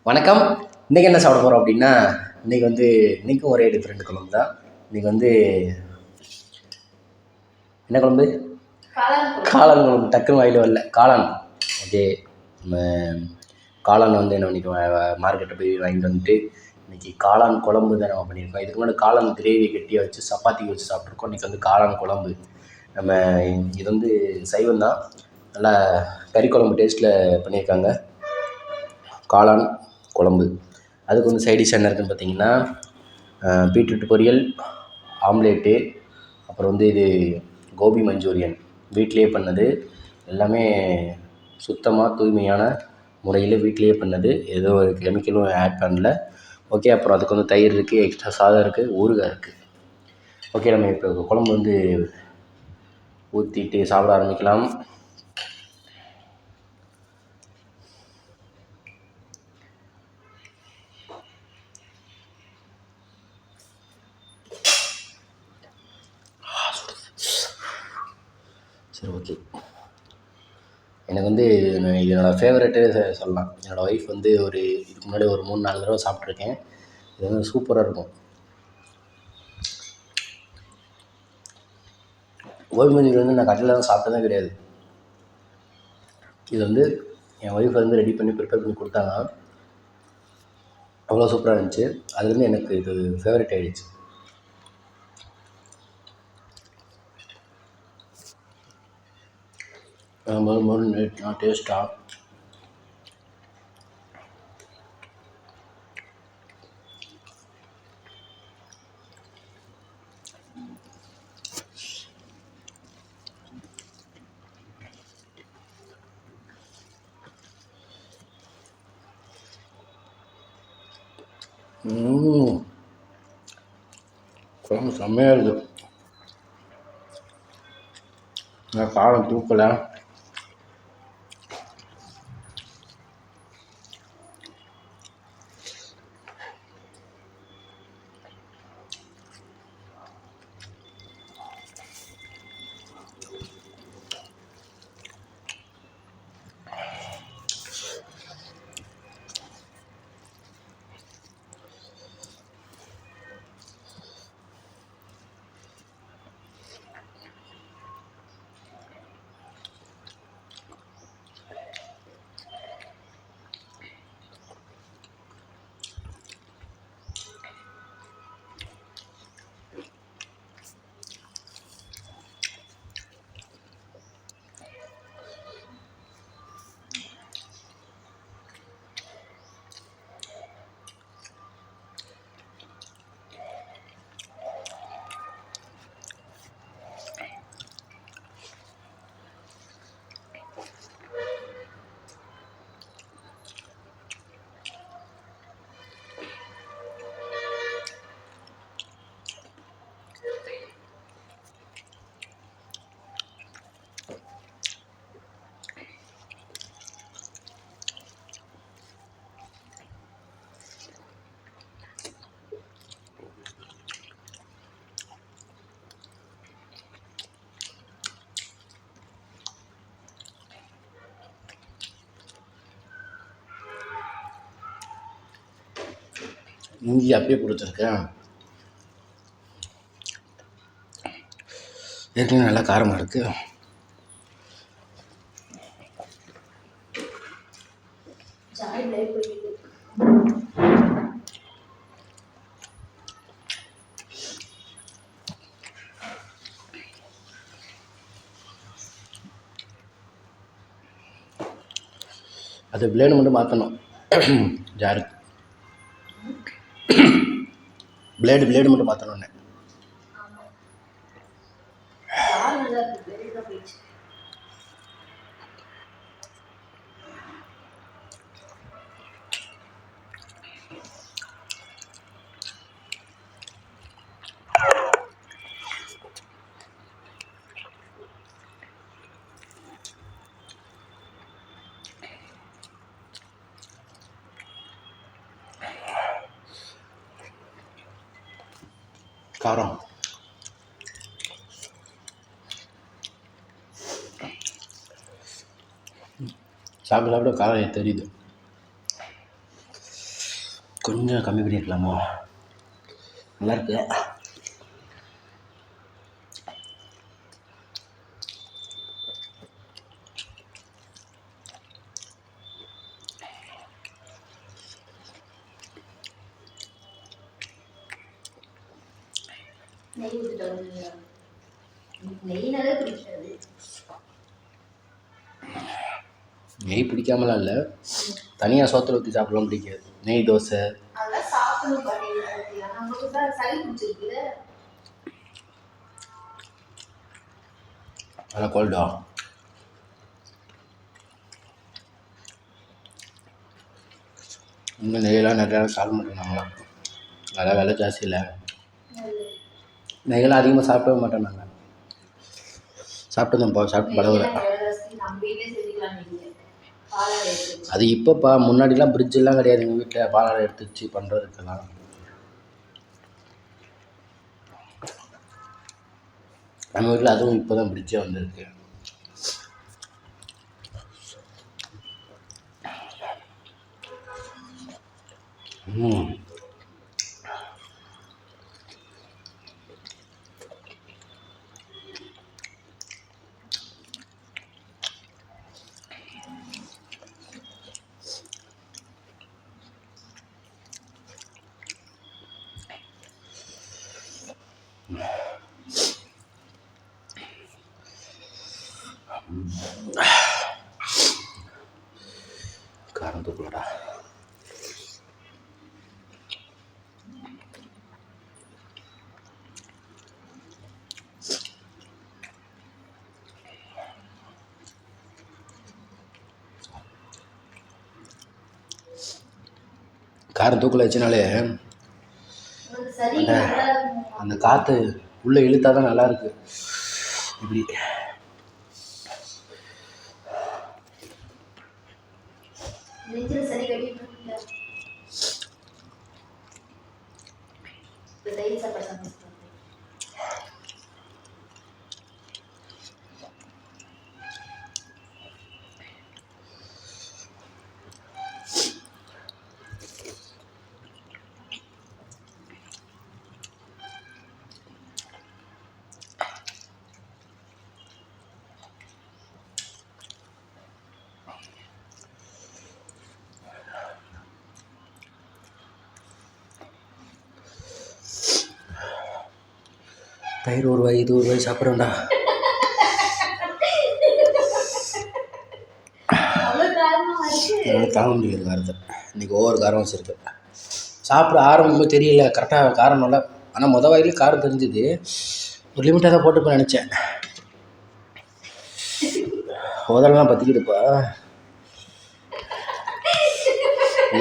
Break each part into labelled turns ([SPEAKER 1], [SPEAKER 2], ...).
[SPEAKER 1] வணக்கம். இன்றைக்கி என்ன சாப்பிட போகிறோம் அப்படின்னா, இன்றைக்கும் ஒரே டிஃப்ரெண்ட் குழம்பு தான். இன்றைக்கி என்ன குழம்பு? காளான் குழம்பு. டக்குன்னு வாயில் வரல. காளான். ஓகே. நம்ம காளான் என்ன பண்ணிக்கோ, மார்க்கெட்டை போய் வாங்கிட்டு வந்துட்டு இன்றைக்கி காளான் குழம்பு தான் நம்ம பண்ணியிருக்கோம். இதுக்கு முன்னாடி காளான் கிரேவி கட்டியாக வச்சு சப்பாத்திக்கு வச்சு சாப்பிட்ருக்கோம். இன்றைக்கி காளான் குழம்பு. நம்ம இது சைவம் தான். நல்லா கறி குழம்பு டேஸ்ட்டில் பண்ணியிருக்காங்க. காளான் குழம்பு. அதுக்கு சைடிஷ் என்ன இருக்குதுன்னு பார்த்தீங்கன்னா, பீட்ரூட் பொரியல், ஆம்லேட்டு, அப்புறம் இது கோபி மஞ்சூரியன். வீட்டிலேயே பண்ணது. எல்லாமே சுத்தமாக தூய்மையான முறையில் வீட்டிலேயே பண்ணது. ஏதோ ஒரு கெமிக்கலும் ஆட் பண்ணல. ஓகே. அப்புறம் அதுக்கு தயிர் இருக்குது, எக்ஸ்ட்ரா சாதம் இருக்குது, ஊறுகாய் இருக்குது. ஓகே. நம்ம இப்போ குழம்பு ஊற்றிட்டு சாப்பிட ஆரம்பிக்கலாம். சரி, ஓகே. எனக்கு இது என்னோடய ஃபேவரெட்டு சொல்லலாம். என்னோடய ஒய்ஃப் இதுக்கு முன்னாடி ஒரு 3-4 தடவை சாப்பிட்ருக்கேன். இது சூப்பராக இருக்கும். கோபி மஞ்சூரியன் நான் கடையில் தான் சாப்பிட்டதே கிடையாது. இது என் ஒய்ஃப் ரெடி பண்ணி ப்ரிப்பேர் பண்ணி கொடுத்தாங்க. அவ்வளோ சூப்பராக இருந்துச்சு. அதுலேருந்து எனக்கு இது ஃபேவரெட் ஆகிடுச்சு. நான் டேஸ்ட்டாக குழம்பு செம்மையாக இருக்குது. நான் காரம் தூக்கலை. இஞ்சி அப்படியே பிடிச்சிருக்கேன். ஏற்கனவே நல்லா காரமாக இருக்குது. அது பிளேடு மட்டும் மாற்றணும். ஜாருக்கு பிளேடு மட்டும் மாற்றணுன்னு. காரம் சாப்பிட காரம் தெரியுது. கொஞ்சம் கம்மி பண்ணியிருக்கலாமா? நல்லாயிருக்கு. நெய் பிடிக்காமலாம் இல்லை, தனியாக சோத்தில் ஊற்றி சாப்பிடலாம் பிடிக்காது. நெய் தோசை நல்லா கோல்டா. இன்னும் நெய்யெல்லாம் நிறையா சாப்பிட மாட்டேங்கிறாங்களா? அதெல்லாம் விலை ஜாஸ்தி இல்லை. நெய்யெல்லாம் அதிகமாக சாப்பிடவே மாட்டோம் நாங்கள். சாப்பிட்டு பழகலை. அது இப்போப்பா, முன்னாடிலாம் ஃப்ரிட்ஜெல்லாம் கிடையாது எங்கள் வீட்டில் பாலாடை எடுத்து வச்சு பண்ணுறதுக்கெல்லாம். நம்ம வீட்டில் அதுவும் இப்போ தான் ஃப்ரிட்ஜே வந்திருக்கு. காரம் தூக்கலடா. காரம் தூக்கல வச்சனாலே அந்த காற்று உள்ளே இழுத்தா தான் நல்லாயிருக்கு. இப்படி தயிர் ஒரு வாய், இது ஒரு வாய் சாப்பிட்றேன்டா. என்னால் தாங்க முடியாது காரத்தை. இன்றைக்கி ஒவ்வொரு காரம் வச்சுருக்கு. சாப்பிட ஆரம்பிக்கும்போது தெரியல கரெக்டாக காரம் நல்லா, ஆனால் மொதல் வாயிலே காரம் தெரிஞ்சுது. ஒரு லிமிட்டாக தான் போட்டுப்பேன் நினச்சேன். முதல்லாம் பற்றிக்கிடுப்பா.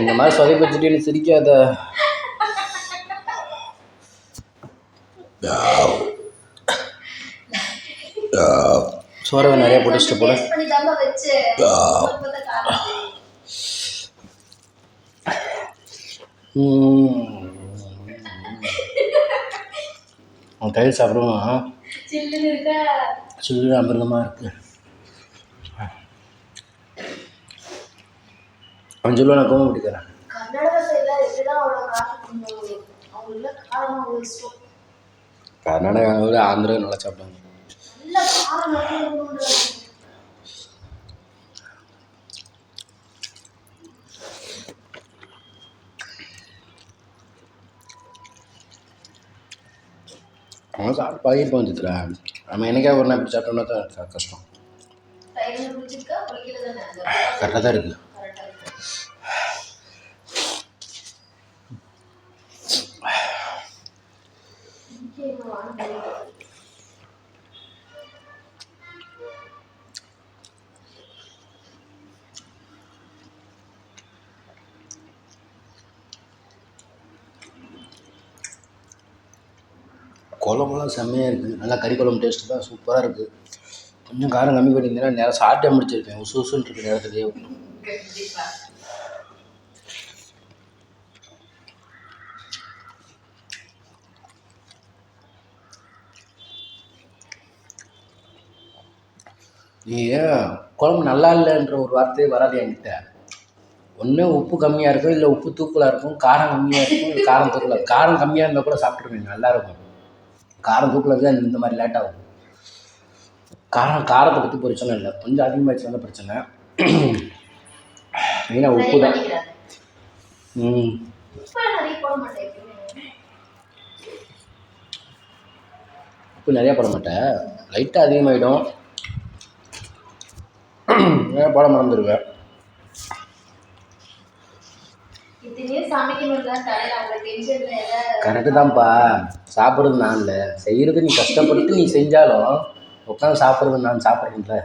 [SPEAKER 1] இந்த மாதிரி சொதை பச்சுட்டு எனக்கு சிரிக்காத. சோறவை நிறைய போட்டு போல. தயிர் சாப்பிடுவோம். சில்லு அமிர்தமாக இருக்குது. அவன் சொல்லுவா, நான் கோவம் பிடிக்கிறேன். கர்நாடகாவில் ஆந்திரா நல்லா சாப்பிடுவாங்க. அவன் சாப்பிட்டு பழகிருப்பான் சித்ரா. நம்ம எனக்கே ஒரு நாள் இப்படி சாப்பிட்டோம்னா தான் கஷ்டம். கரெக்டாக தான் இருக்குது. குழம்புலாம் செம்மையாக இருக்குது. நல்லா கறி குழம்பு டேஸ்ட்டு தான் சூப்பராக இருக்குது. கொஞ்சம் காரம் கம்மி பண்ணியிருந்தேன்னா நேரம் சாப்பிட்டே முடிச்சிருக்கேன். உசுன்னு இருக்குது நேரத்துலேயே. நீ குழம்பு நல்லா இல்லைன்ற ஒரு வார்த்தையே வராது என்கிட்ட. ஒன்று உப்பு கம்மியாக இருக்கும், இல்லை உப்பு தூக்கலாக இருக்கும், காரம் கம்மியாக இருக்கும், இல்லை காரம் தூக்கலாக. காரம் கம்மியாக இருந்தால் கூட சாப்பிட்ருவீங்க, நல்லாயிருக்கும். காரம் தூக்கலாக தான் இந்த மாதிரி லேட் ஆகும். காரத்தை பற்றி பிரச்சனை இல்லை, கொஞ்சம் அதிகமாகிடுச்சு தான் பிரச்சனை. மெயினாக உப்பு தான். உப்பு நிறையா போட மாட்டேன், லைட்டாக அதிகமாகிடும், போட மறந்துடுவேன். கரெக்டு தான்ப்பா, சாப்பிட்றது நான் இல்லை, செய்கிறது நீ கஷ்டப்பட்டு நீ செஞ்சாலும் உட்காந்து சாப்பிட்றது நான் சாப்பிட்றேன்ல.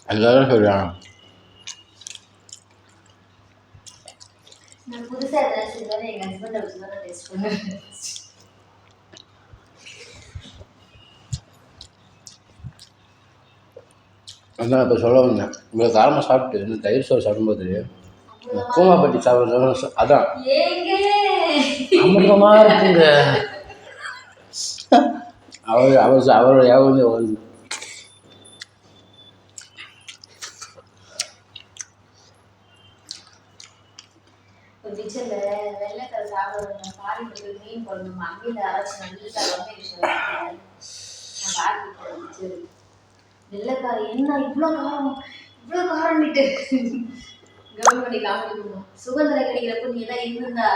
[SPEAKER 1] அதுதான் சொல்கிறேன். அதான் இப்போ சொல்ல வந்தேன், இவ்வளோ காரமாக சாப்பிட்டு இந்த தயிர் சோறு சாப்பிடும்போது கூமாப்பட்டி சாப்பிட்றது அதான் அமிர்தமாக இருக்குங்க. அவரோட யாவது
[SPEAKER 2] வெள்ளைக்காரம் என்ன இவ்வளோ காரம்ட்டு கவர்மெண்ட் காமிக்கணும். சுகந்திர கிடைக்கிறப்ப நீ எல்லாம் இருந்தா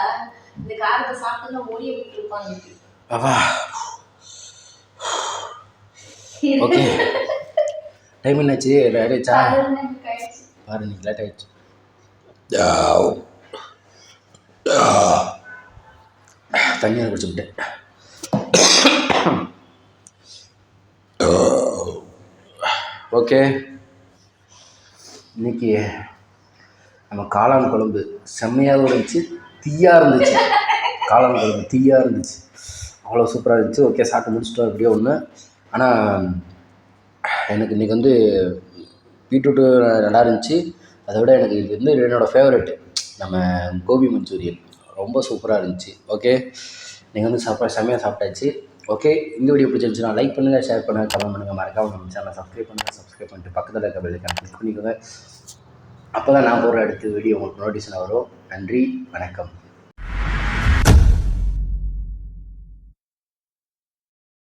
[SPEAKER 2] இந்த காரத்தை சாப்பிட்டு ஓடிய விட்டு இருப்பாங்க.
[SPEAKER 1] ஓகே, டைம் என்னாச்சு? லேட் ஆயிடுச்சா? பாரு, இன்னைக்கு லேட் ஆயிடுச்சு. தண்ணியாக குடிச்சுக்கிட்டேன். ஓகே, இன்னைக்கு நம்ம காளான் குழம்பு செம்மையாக இருந்துச்சு, தீயாக இருந்துச்சு. காளான் குழம்பு தீயாக இருந்துச்சு, அவ்வளோ சூப்பராக இருந்துச்சு. ஓகே, சாப்பிட்டு முடிச்சிட்டோம் எப்படியோ ஒன்று. ஆனால் எனக்கு இன்றைக்கி வந்து பீட்ரூட்டு நல்லா இருந்துச்சு. அதை விட எனக்கு இது வந்து என்னோடய ஃபேவரெட்டு நம்ம கோபி மஞ்சூரியன் ரொம்ப சூப்பராக இருந்துச்சு. ஓகே, நீங்கள் வந்து செம்மையாக சாப்பிட்டாச்சு. ஓகே, இந்த வீடியோ பிடிச்சிருந்துச்சுன்னா லைக் பண்ணுங்கள், ஷேர் பண்ணுங்கள், கமெண்ட் பண்ணுங்கள், மறக்காமல் நம்ம சேனலை சப்ஸ்கிரைப் பண்ணிட்டு பக்கத்தில் இருக்க பெல் ஐகானை கிளிக் பண்ணிக்கோங்க. அப்போ தான் நான் போகிற அடுத்த வீடியோ உங்களுக்கு நோட்டிஃபிகேஷன் வரும். நன்றி, வணக்கம்.